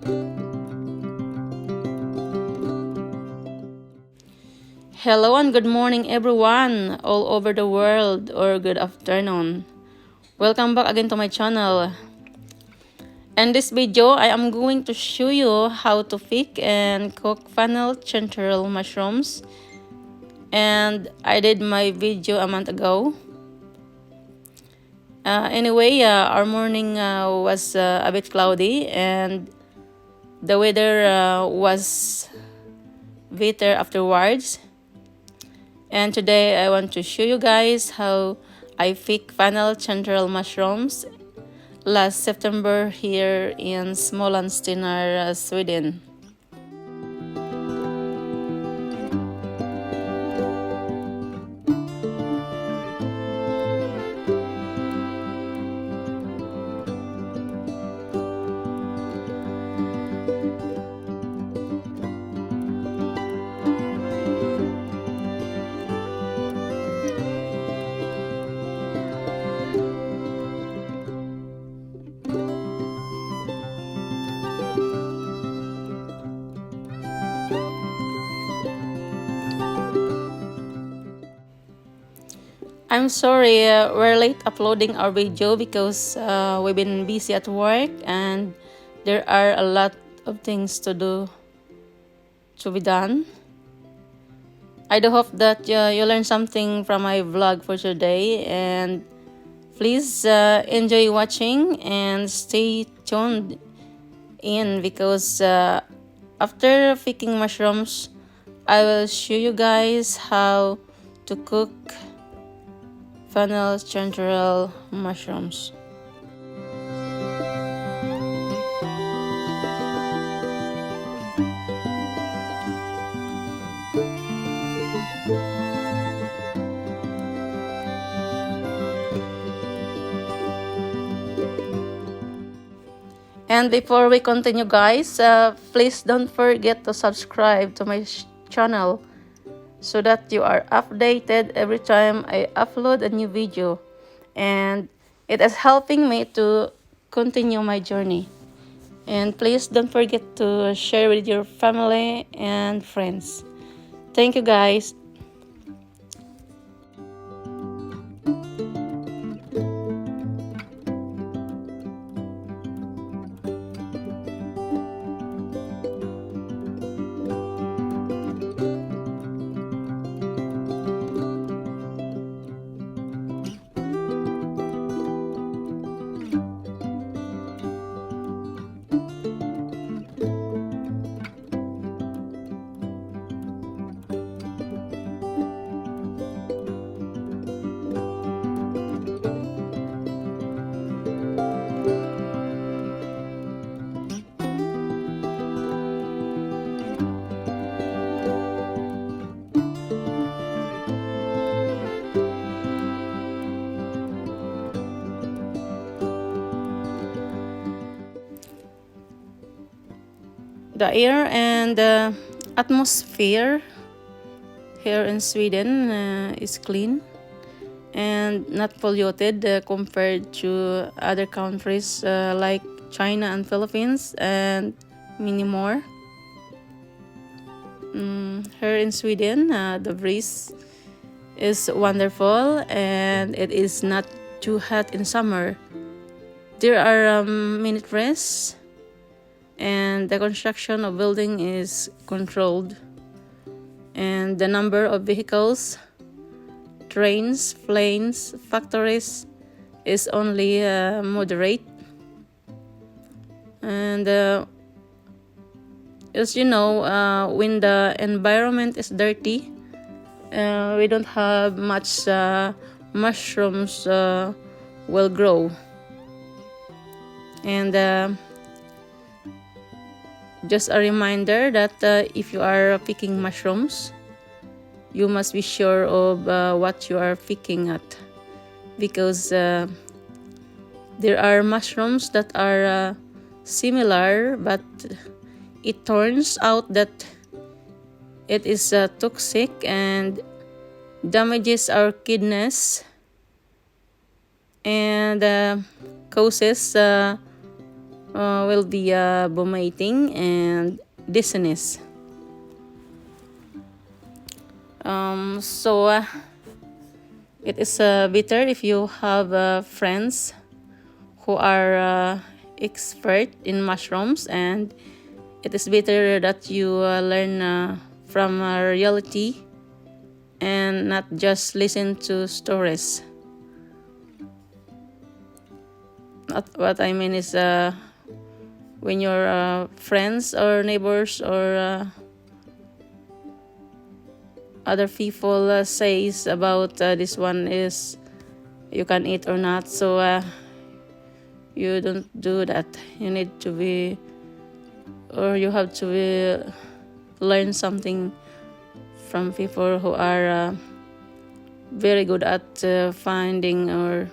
Hello and good morning everyone all over the world, or good afternoon. Welcome back again to my channel. In this video, I am going to show you how to pick and cook fennel chanterelle mushrooms. And I did my video a month ago. Anyway, our morning was a bit cloudy and the weather was better afterwards. And today I want to show you guys how I pick fennel chanterelle mushrooms last September here in Smalandstenar, Sweden. I'm sorry we're late uploading our video because we've been busy at work and there are a lot of things to be done. I do hope that you learned something from my vlog for today, and please enjoy watching and stay tuned in because after picking mushrooms, I will show you guys how to cook fennel chanterelle mushrooms. And before we continue guys, please don't forget to subscribe to my channel so that you are updated every time I upload a new video, and it is helping me to continue my journey. And please don't forget to share with your family and friends. Thank you guys. The air and the atmosphere here in Sweden is clean and not polluted compared to other countries like China and Philippines and many more. Here in Sweden, the breeze is wonderful and it is not too hot in summer. There are many trees and the construction of building is controlled, and the number of vehicles, trains, planes, factories is only moderate. And as you know, when the environment is dirty, we don't have much mushrooms will grow. And just a reminder that if you are picking mushrooms, you must be sure of what you are picking at, because there are mushrooms that are similar, but it turns out that it is toxic and damages our kidneys and causes will be vomiting and dizziness. So it is better if you have friends who are expert in mushrooms, and it is better that you learn from reality and not just listen to stories. What I mean is when your friends or neighbors or other people says about this one is you can eat or not, so you don't do that. You need to be, or you have to learn something from people who are very good at finding or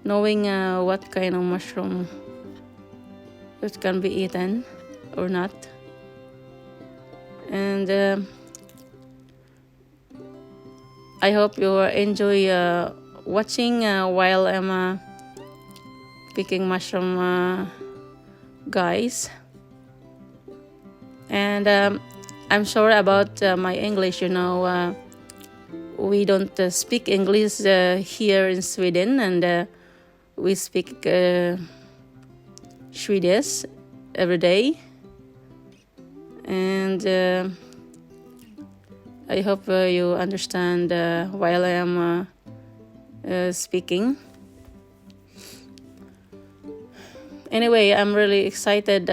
knowing what kind of mushroom it can be eaten or not. And I hope you enjoy watching while I'm picking mushroom, guys. And I'm sorry about my English. We don't speak English here in Sweden, and we speak Swedish every day. And I hope you understand while I am speaking. Anyway, I'm really excited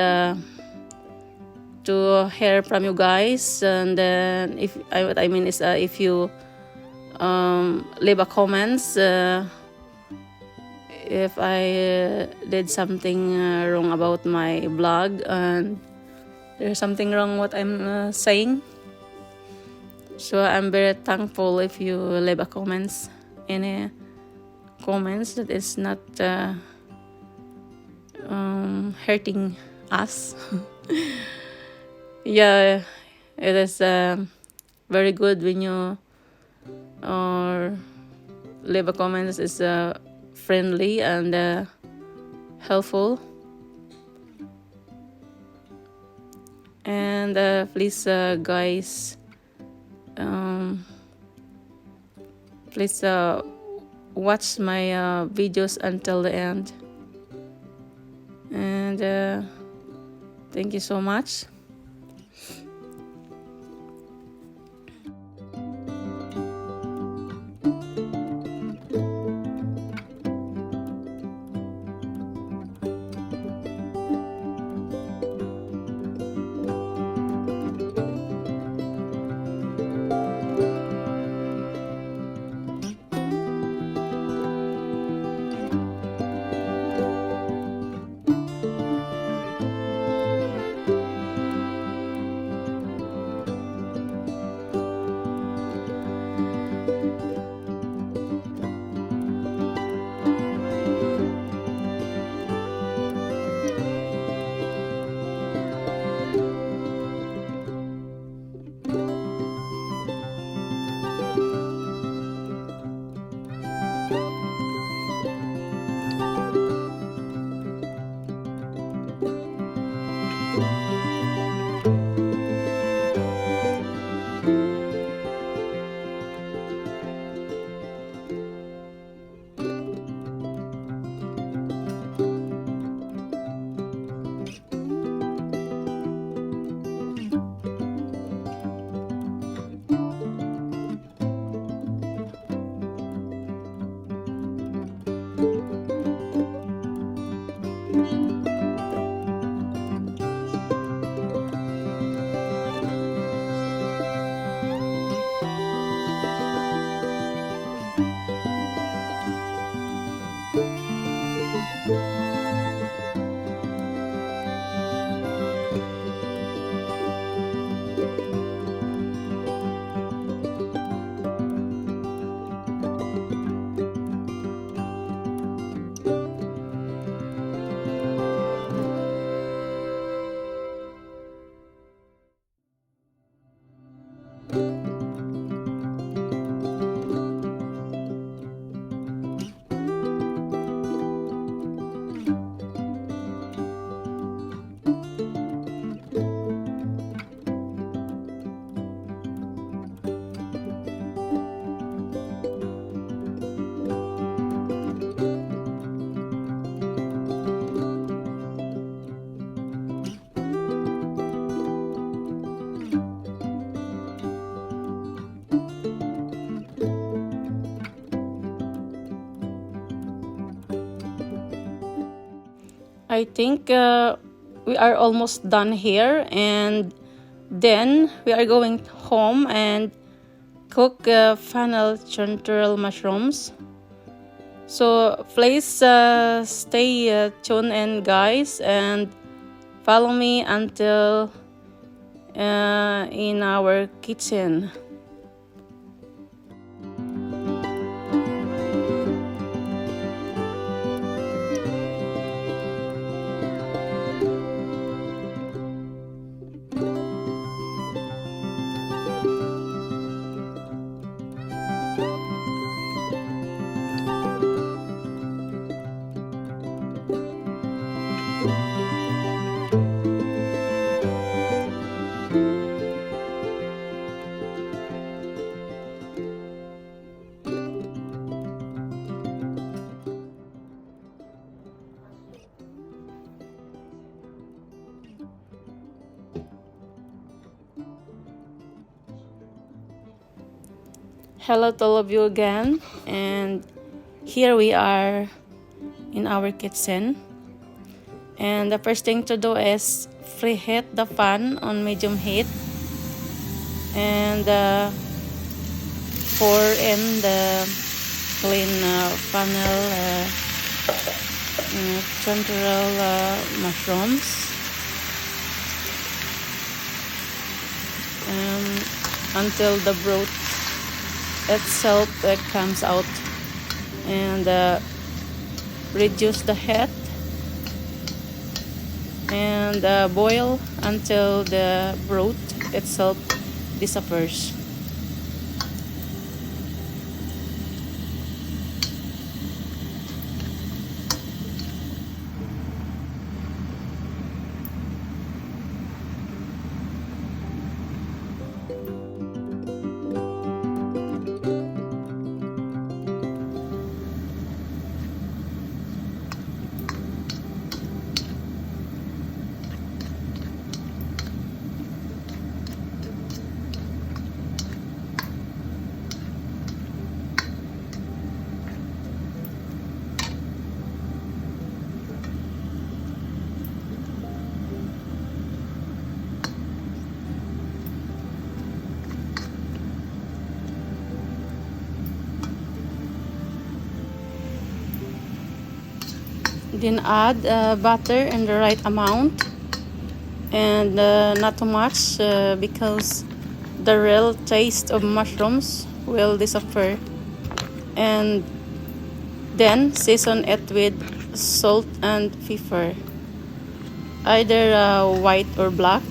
to hear from you guys, and what I mean is if you leave a comments if I did something wrong about my blog, and there's something wrong what I'm saying. So I'm very thankful if you leave a comments, any comments that is not hurting us. Yeah, it is very good when you or leave a comments is friendly and helpful. And please guys, please watch my videos until the end, and thank you so much. I think we are almost done here, and then we are going home and cook fennel chanterelle mushrooms. So please stay tuned in, guys, and follow me until in our kitchen. Hello to all of you again, and here we are in our kitchen. And the first thing to do is preheat the pan on medium heat and pour in the clean fennel chanterelle mushrooms until the broth itself comes out, and reduce the heat and boil until the broth itself disappears. Then add butter in the right amount, and not too much because the real taste of mushrooms will disappear. And then season it with salt and pepper, either white or black.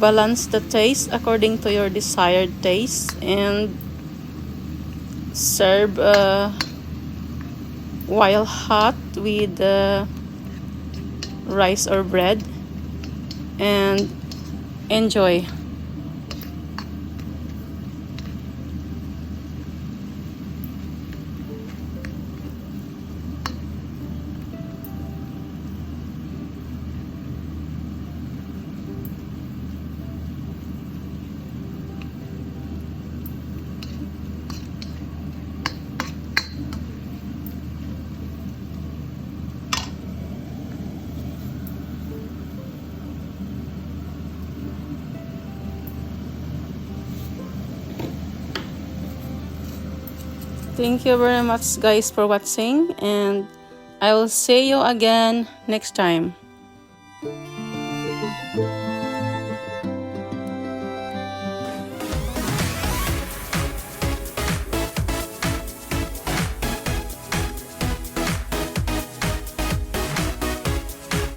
Balance the taste according to your desired taste, and serve while hot with rice or bread, and enjoy. Thank you very much, guys, for watching, and I will see you again next time.